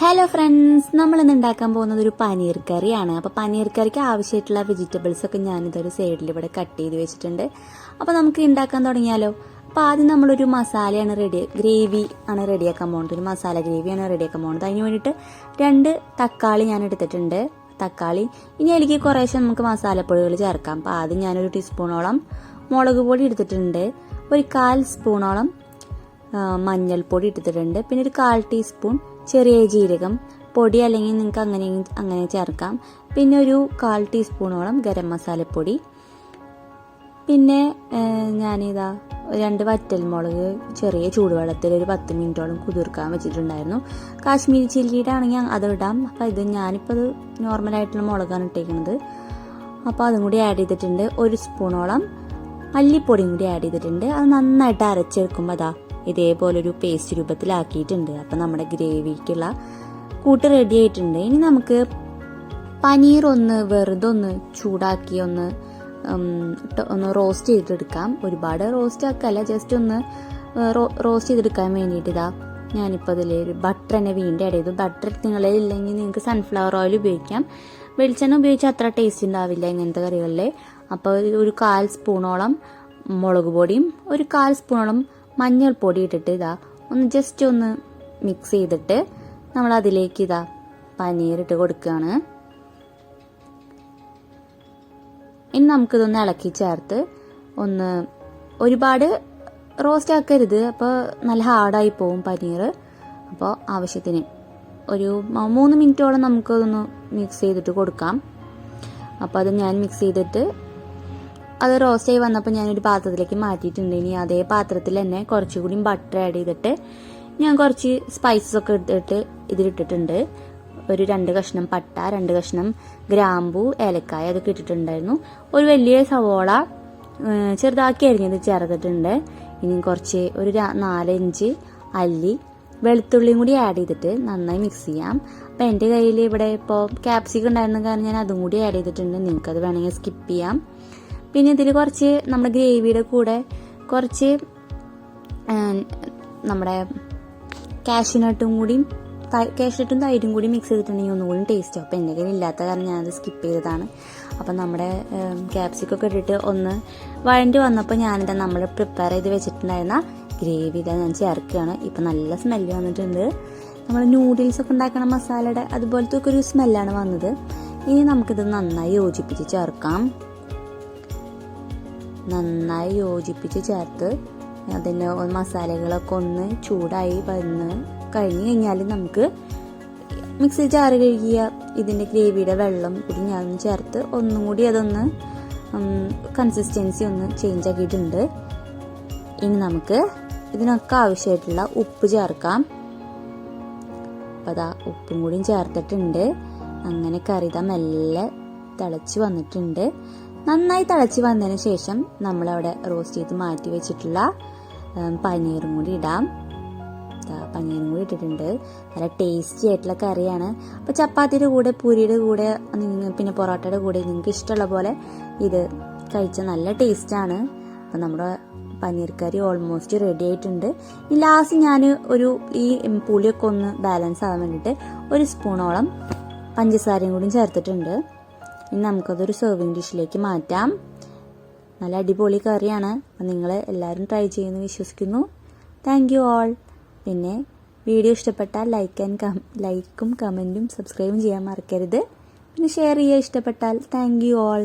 Hello friends, നമ്മളിന്ന് ഉണ്ടാക്കാൻ പോകുന്നത് ഒരു പനീർ കറിയാണ്. അപ്പോൾ പനീർ കറിക്ക് ആവശ്യമായിട്ടുള്ള വെജിറ്റബിൾസ് ഒക്കെ ഞാനിതൊരു സൈഡിൽ ഇവിടെ കട്ട് ചെയ്ത് വെച്ചിട്ടുണ്ട്. അപ്പോൾ നമുക്ക് ഉണ്ടാക്കാൻ തുടങ്ങിയാലോ. അപ്പോൾ ആദ്യം നമ്മളൊരു മസാലയാണ് ഗ്രേവി ആണ് റെഡിയാക്കാൻ പോകുന്നത്. ഒരു മസാല ഗ്രേവിയാണ് റെഡിയാക്കാൻ പോകുന്നത്. അതിന് വേണ്ടിയിട്ട് 2 തക്കാളി ഞാൻ എടുത്തിട്ടുണ്ട്. തക്കാളി ഇനി അതിലേക്ക് കുറേശ്ശെ നമുക്ക് മസാലപ്പൊടികൾ ചേർക്കാം. അപ്പോൾ ആദ്യം ഞാനൊരു ടീസ്പൂണോളം മുളക് പൊടി എടുത്തിട്ടുണ്ട്. ഒരു 1/4 സ്പൂണോളം മഞ്ഞൾപ്പൊടി എടുത്തിട്ടുണ്ട്. പിന്നെ ഒരു 1/4 ടീസ്പൂൺ ചെറിയ ജീരകം പൊടി, അല്ലെങ്കിൽ നിങ്ങൾക്ക് അങ്ങനെ ചേർക്കാം. പിന്നെ ഒരു 1/4 ടീസ്പൂണോളം ഗരം മസാലപ്പൊടി. പിന്നെ ഞാനിതാ 2 വറ്റൽമുളക് ചെറിയ ചൂടുവെള്ളത്തിൽ ഒരു 10 മിനിറ്റോളം കുതിർക്കാൻ വെച്ചിട്ടുണ്ടായിരുന്നു. കാശ്മീരി ചില്ലിയുടെ ആണെങ്കിൽ അത് ഇടാം. അപ്പോൾ ഞാനിപ്പോൾ അത് നോർമലായിട്ടുള്ള മുളകാണ് ഇട്ടേക്കുന്നത്. അപ്പോൾ അതും കൂടി ആഡ് ചെയ്തിട്ടുണ്ട്. 1 സ്പൂണോളം മല്ലിപ്പൊടിയും കൂടി ആഡ് ചെയ്തിട്ടുണ്ട്. അത് നന്നായിട്ട് അരച്ചെടുക്കുമ്പോൾ അതാ ഇതേപോലൊരു പേസ്റ്റ് രൂപത്തിലാക്കിയിട്ടുണ്ട്. അപ്പം നമ്മുടെ ഗ്രേവിക്കുള്ള കൂട്ട് റെഡി ആയിട്ടുണ്ട്. ഇനി നമുക്ക് പനീർ വെറുതെ ഒന്ന് ചൂടാക്കി ഒന്ന് റോസ്റ്റ് ചെയ്തെടുക്കാം. ഒരുപാട് റോസ്റ്റ് ആക്കല്ല, ജസ്റ്റ് ഒന്ന് റോസ്റ്റ് ചെയ്തെടുക്കാൻ വേണ്ടിയിട്ട് ഇതാ ഞാനിപ്പോൾ അതിൽ ഒരു ബട്ടർ തന്നെ വീണ്ടും ആഡ് ചെയ്തു. ബട്ടർ നിങ്ങളിൽ ഇല്ലെങ്കിൽ നിങ്ങൾക്ക് സൺഫ്ലവർ ഓയിൽ ഉപയോഗിക്കാം. വെളിച്ചെണ്ണ ഉപയോഗിച്ചാൽ അത്ര ടേസ്റ്റ് ഉണ്ടാവില്ല ഇങ്ങനത്തെ കറികളിൽ. അപ്പോൾ ഒരു 1/4 സ്പൂണോളം മുളക് പൊടിയും ഒരു 1/4 സ്പൂണോളം മഞ്ഞൾപ്പൊടി ഇട്ടിട്ട് ഇതാ ഒന്ന് ജസ്റ്റ് ഒന്ന് മിക്സ് ചെയ്തിട്ട് നമ്മൾ അതിലേക്ക് ഇതാ പനീർ ഇട്ട് കൊടുക്കുകയാണ്. ഇനി നമുക്കിതൊന്ന് ഇളക്കി ചേർത്ത് ഒരുപാട് റോസ്റ്റ് ആക്കരുത്, അപ്പോൾ നല്ല ഹാർഡായി പോവും പനീർ. അപ്പോൾ ആവശ്യത്തിന് ഒരു 3 മിനിറ്റോളം നമുക്കതൊന്ന് മിക്സ് ചെയ്തിട്ട് കൊടുക്കാം. അപ്പോൾ അത് ഞാൻ മിക്സ് ചെയ്തിട്ട് അത് റോസ്റ്റ് ആയി വന്നപ്പോൾ ഞാനൊരു പാത്രത്തിലേക്ക് മാറ്റിയിട്ടുണ്ട്. ഇനി അതേ പാത്രത്തിൽ തന്നെ കുറച്ചുകൂടി ബട്ടർ ആഡ് ചെയ്തിട്ട് ഞാൻ കുറച്ച് സ്പൈസസ് ഒക്കെ ഇതിലിട്ടിട്ടുണ്ട്. ഒരു 2 കഷ്ണം പട്ട, 2 കഷ്ണം ഗ്രാമ്പൂ, ഏലക്കായ അതൊക്കെ ഇട്ടിട്ടുണ്ടായിരുന്നു. ഒരു വലിയ സവോള ചെറുതാക്കി അരിഞ്ഞത് ചേർത്തിട്ടുണ്ട്. ഇനി ഒരു 4-5 അല്ലി വെളുത്തുള്ളിയും കൂടി ആഡ് ചെയ്തിട്ട് നന്നായി മിക്സ് ചെയ്യാം. അപ്പം എൻ്റെ കയ്യിൽ ഇവിടെ ഇപ്പോൾ ക്യാപ്സിക്കം ഉണ്ടായിരുന്ന കാരണം ഞാൻ അതും കൂടി ആഡ് ചെയ്തിട്ടുണ്ട്. നിങ്ങൾക്കത് വേണമെങ്കിൽ സ്കിപ്പ് ചെയ്യാം. പിന്നെ ഇതിൽ കുറച്ച് നമ്മുടെ ഗ്രേവിയുടെ കൂടെ കുറച്ച് നമ്മുടെ കാഷ്യൂനട്ടും തൈരും കൂടി മിക്സ് ചെയ്തിട്ടുണ്ടെങ്കിൽ ഒന്നുകൂടി ടേസ്റ്റ്. അപ്പോൾ എൻ്റെ കയ്യിൽ ഇല്ലാത്ത കാരണം ഞാനത് സ്കിപ്പ് ചെയ്തതാണ്. അപ്പം നമ്മുടെ ക്യാപ്സിക്കൊക്കെ ഇട്ടിട്ട് ഒന്ന് വഴണ്ടി വന്നപ്പോൾ ഞാനിതാ നമ്മൾ പ്രിപ്പയർ ചെയ്ത് വെച്ചിട്ടുണ്ടായിരുന്ന ഗ്രേവി ഇതാ ഞാൻ ചേർക്കുകയാണ്. ഇപ്പം നല്ല സ്മെല്ല് വന്നിട്ടുണ്ട്. നമ്മൾ നൂഡിൽസൊക്കെ ഉണ്ടാക്കണ മസാലയുടെ അതുപോലത്തെ ഒക്കെ ഒരു സ്മെല്ലാണ് വന്നത്. ഇനി നമുക്കിത് നന്നായി യോജിപ്പിച്ച് ചേർക്കാം. നന്നായി യോജിപ്പിച്ച് ചേർത്ത് അതിൻ്റെ മസാലകളൊക്കെ ഒന്ന് ചൂടായി കഴിഞ്ഞ് കഴിഞ്ഞാൽ നമുക്ക് മിക്സി ജാറ് കഴുകിയ ഇതിൻ്റെ ഗ്രേവിയുടെ വെള്ളം കൂടി ഞാൻ ചേർത്ത് ഒന്നും കൂടി അതൊന്ന് കൺസിസ്റ്റൻസി ഒന്ന് ചേഞ്ച് ആക്കിയിട്ടുണ്ട്. ഇനി നമുക്ക് ഇതിനൊക്കെ ആവശ്യമായിട്ടുള്ള ഉപ്പ് ചേർക്കാം. അപ്പോൾ അതാ ഉപ്പും കൂടിയും ചേർത്തിട്ടുണ്ട്. അങ്ങനെ കറി മെല്ലെ തിളച്ച് വന്നിട്ടുണ്ട്. നന്നായി തിളച്ച് വന്നതിന് ശേഷം നമ്മളവിടെ റോസ്റ്റ് ചെയ്ത് മാറ്റി വെച്ചിട്ടുള്ള പനീറും കൂടി ഇടാം. പനീറും കൂടി ഇട്ടിട്ടുണ്ട്. നല്ല ടേസ്റ്റി ആയിട്ടുള്ള കറിയാണ്. അപ്പോൾ ചപ്പാത്തിയുടെ കൂടെ, പൂരിയുടെ കൂടെ, പിന്നെ പൊറോട്ടയുടെ കൂടെ നിങ്ങൾക്ക് ഇഷ്ടമുള്ള പോലെ ഇത് കഴിച്ചാൽ നല്ല ടേസ്റ്റാണ്. അപ്പോൾ നമ്മുടെ പനീർ കറി ഓൾമോസ്റ്റ് റെഡി ആയിട്ടുണ്ട്. ഈ ലാസ്റ്റ് ഞാൻ ഈ പുളിയൊക്കെ ഒന്ന് ബാലൻസ് ആവാൻ വേണ്ടിയിട്ട് 1 സ്പൂണോളം പഞ്ചസാരയും കൂടി ചേർത്തിട്ടുണ്ട്. ഇനി നമുക്കതൊരു സെർവിങ് ഡിഷിലേക്ക് മാറ്റാം. നല്ല അടിപൊളി കറിയാണ്. അപ്പം നിങ്ങൾ എല്ലാവരും ട്രൈ ചെയ്യുമെന്ന് വിശ്വസിക്കുന്നു. Thank you all. പിന്നെ വീഡിയോ ഇഷ്ടപ്പെട്ടാൽ ലൈക്കും കമൻറ്റും സബ്സ്ക്രൈബും ചെയ്യാൻ മറക്കരുത്. പിന്നെ ഷെയർ ചെയ്യുക ഇഷ്ടപ്പെട്ടാൽ. Thank you all.